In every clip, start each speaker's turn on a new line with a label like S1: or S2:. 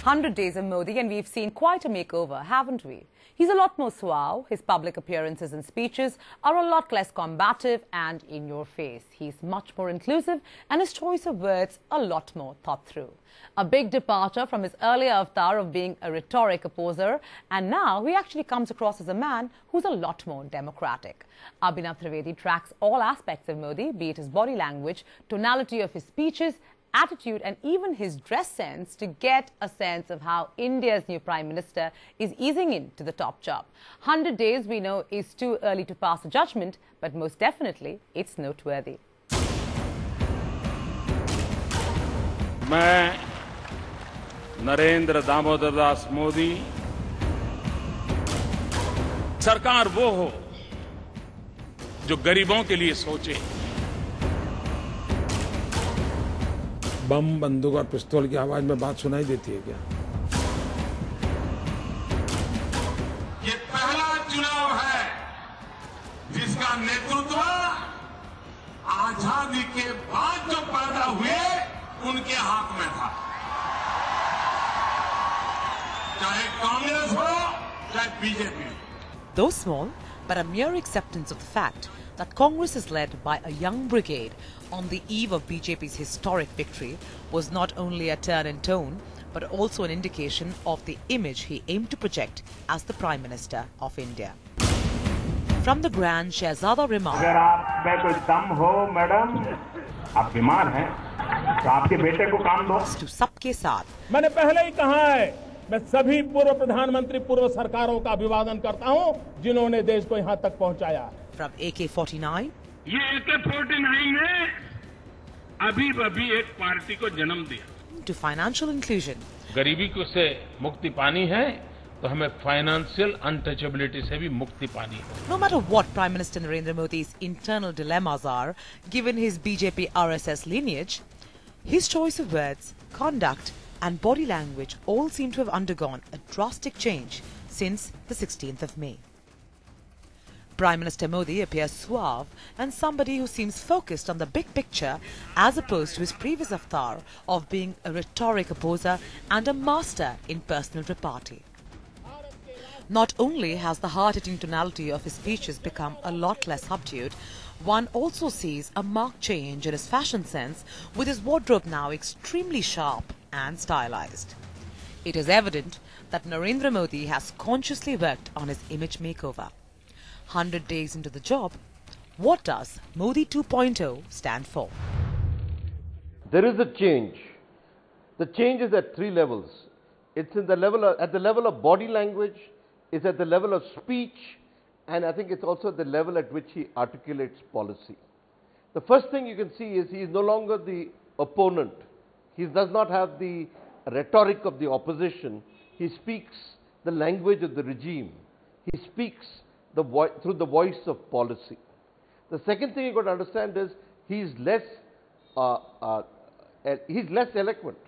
S1: 100 days of Modi and we've seen quite a makeover, haven't we? He's a lot more suave, his public appearances and speeches are a lot less combative and in your face. He's much more inclusive and his choice of words a lot more thought through. A big departure from his earlier avatar of being a rhetoric opposer, and now he actually comes across as a man who's a lot more democratic. Abhinav Trivedi tracks all aspects of Modi, be it his body language, tonality of his speeches, attitude and even his dress sense to get a sense of how India's new Prime Minister is easing into the top job. 100 days we know is too early to pass a judgment, but most definitely it's noteworthy.
S2: मैं नरेंद्र दामोदर दास मोदी सरकार वो हो जो गरीबों के लिए सोचे।
S3: बम बंदूक और पिस्तौल की आवाज में बात सुनाई देती है क्या?
S4: ये पहला चुनाव है जिसका नेतृत्व आजादी के बाद जो पैदा हुए उनके हाथ में था, चाहे कांग्रेस हो चाहे BJP.
S5: Though small, but a mere acceptance of the fact that Congress is led by a young brigade on the eve of BJP's historic victory was not only a turn in tone, but also an indication of the image he aimed to project as the Prime Minister of India. From the Grand Shehzada remark,
S6: अगर आप में कोई दम हो madam, आप बीमार हैं, तो आपके बेटे को काम दो।
S5: to सबके साथ,
S3: मैंने पहले ही कहा है, मैं सभी पूर्व प्रधानमंत्री पूर्व सरकारों का अभिवादन करता हूं जिन्होंने देश को यहां तक पहुंचाया।
S5: From AK-49,
S2: ये AK-49 ने अभी एक पार्टी को जन्म दिया।
S5: to financial inclusion,
S2: गरीबी को से मुक्ति पानी है तो हमें फाइनेंशियल अनटचेबिलिटी से भी मुक्ति पानी है।
S5: no matter what Prime Minister Narendra Modi's internal dilemmas are, given his BJP RSS lineage, his choice of words, conduct and body language all seem to have undergone a drastic change since the 16th of May. Prime Minister Modi appears suave and somebody who seems focused on the big picture as opposed to his previous avatar of being a rhetoric opposer and a master in personal repartee. Not only has the hard-hitting tonality of his speeches become a lot less subdued, one also sees a marked change in his fashion sense, with his wardrobe now extremely sharp and stylized. It is evident that Narendra Modi has consciously worked on his image makeover. 100 days into the job, what does Modi 2.0 stand for?
S7: There is a change. The change is at three levels. It's at the level of body language, it's at the level of speech, and I think it's also at the level at which he articulates policy. The first thing you can see is he is no longer the opponent. He does not have the rhetoric of the opposition. He speaks the language of the regime. He speaks through the voice of policy. The second thing you've got to understand is he's less eloquent.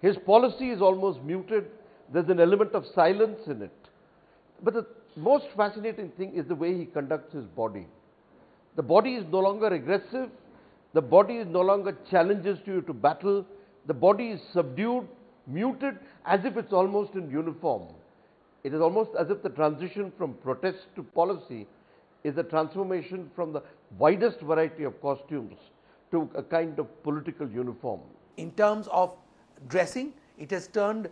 S7: His policy is almost muted. There's an element of silence in it. But the most fascinating thing is the way he conducts his body. The body is no longer aggressive. The body is no longer challenges you to battle. The body is subdued, muted, as if it's almost in uniform. It is almost as if the transition from protest to policy is a transformation from the widest variety of costumes to a kind of political uniform.
S8: In terms of dressing, it has turned,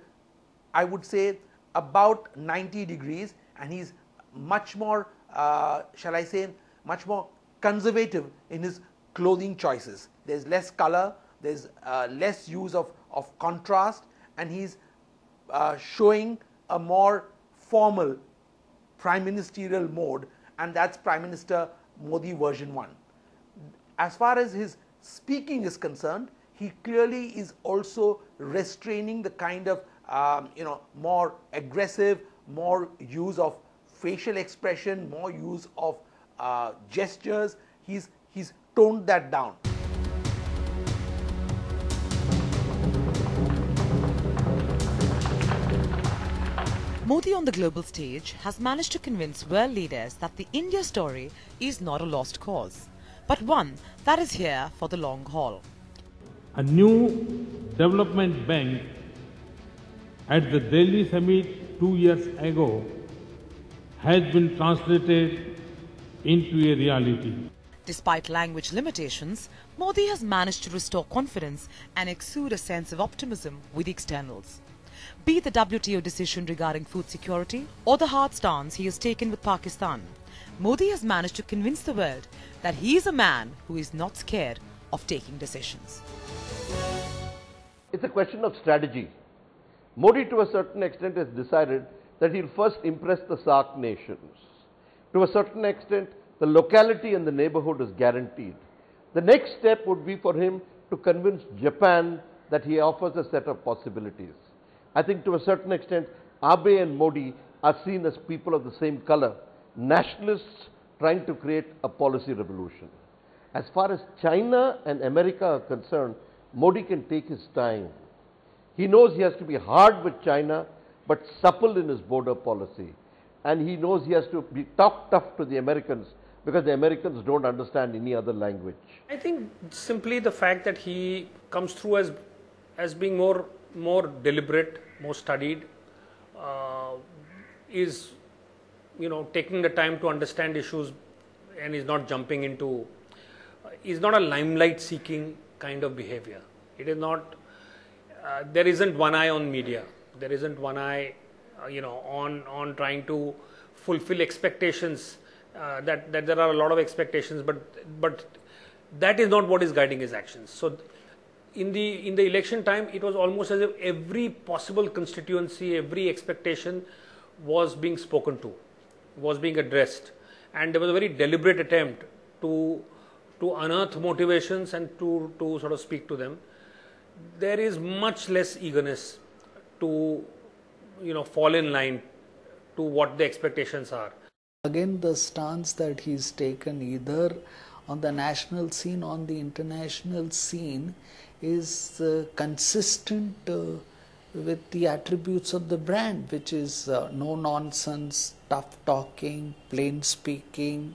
S8: I would say, about 90 degrees, and he's much more, shall I say, much more conservative in his clothing choices. There's less color, there's less use of contrast, and he's showing a more formal prime ministerial mode, and that's Prime Minister Modi version 1. As far as his speaking is concerned, he clearly is also restraining the kind of more aggressive, more use of facial expression, more use of gestures. He's toned that down.
S5: Modi on the global stage has managed to convince world leaders that the India story is not a lost cause, but one that is here for the long haul.
S3: A new development bank at the Delhi summit 2 years ago has been translated into a reality.
S5: Despite language limitations, Modi has managed to restore confidence and exude a sense of optimism with externals. Be it the WTO decision regarding food security or the hard stance he has taken with Pakistan, Modi has managed to convince the world that he is a man who is not scared of taking decisions.
S7: It's a question of strategy. Modi, to a certain extent, has decided that he'll first impress the SAARC nations. To a certain extent, the locality and the neighborhood is guaranteed. The next step would be for him to convince Japan that he offers a set of possibilities. I think to a certain extent, Abe and Modi are seen as people of the same color, nationalists trying to create a policy revolution. As far as China and America are concerned, Modi can take his time. He knows he has to be hard with China, but supple in his border policy. And he knows he has to be talk tough to the Americans, because the Americans don't understand any other language.
S9: I think simply the fact that he comes through as being more deliberate, more studied, is, taking the time to understand issues, and is not jumping into, is not a limelight seeking kind of behavior. It is not, there isn't one eye on media. There isn't one eye, on trying to fulfill expectations. That there are a lot of expectations, but that is not what is guiding his actions. So, in the election time, it was almost as if every possible constituency, every expectation was being spoken to, was being addressed, and there was a very deliberate attempt to unearth motivations and to sort of speak to them. There is much less eagerness to fall in line to what the expectations are.
S10: Again, the stance that he's taken either on the national scene or on the international scene is consistent with the attributes of the brand, which is no nonsense, tough talking, plain speaking,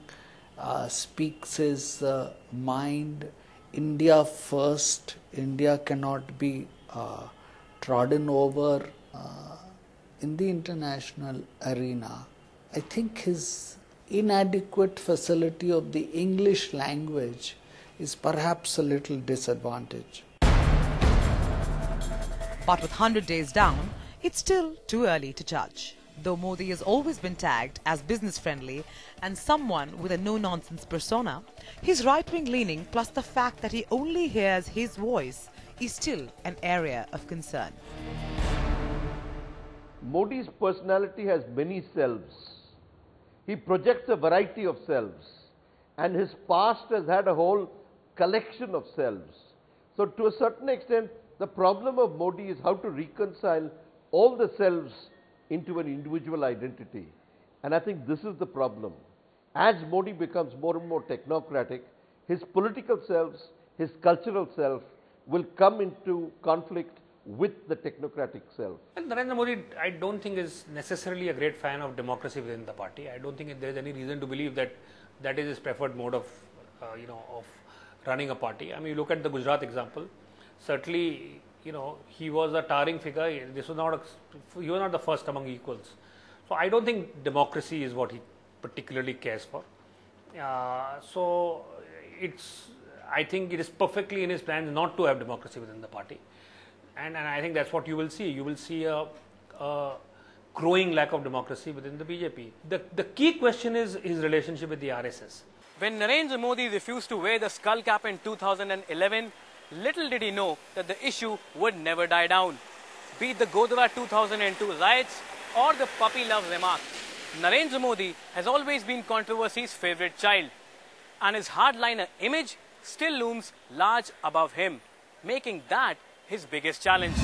S10: speaks his mind, India first, India cannot be trodden over in the international arena. I think his inadequate facility of the English language is perhaps a little disadvantage.
S5: But with 100 days down, it's still too early to judge. Though Modi has always been tagged as business-friendly and someone with a no-nonsense persona, his right-wing leaning plus the fact that he only hears his voice is still an area of concern.
S7: Modi's personality has many selves. He projects a variety of selves, and his past has had a whole collection of selves. So to a certain extent, the problem of Modi is how to reconcile all the selves into an individual identity. And I think this is the problem. As Modi becomes more and more technocratic, his political selves, his cultural self will come into conflict with the technocratic self.
S9: And Narendra Modi, I don't think is necessarily a great fan of democracy within the party. I don't think there is any reason to believe that that is his preferred mode of, of running a party. I mean, you look at the Gujarat example. Certainly, he was a towering figure. He was not the first among equals. So I don't think democracy is what he particularly cares for. So I think it is perfectly in his plans not to have democracy within the party. And I think that's what you will see. You will see a growing lack of democracy within the BJP. The key question is his relationship with the RSS.
S11: When Narendra Modi refused to wear the skull cap in 2011, little did he know that the issue would never die down. Be it the Godhra 2002 riots or the puppy love remark, Narendra Modi has always been controversy's favourite child, and his hardliner image still looms large above him, making that his biggest challenge.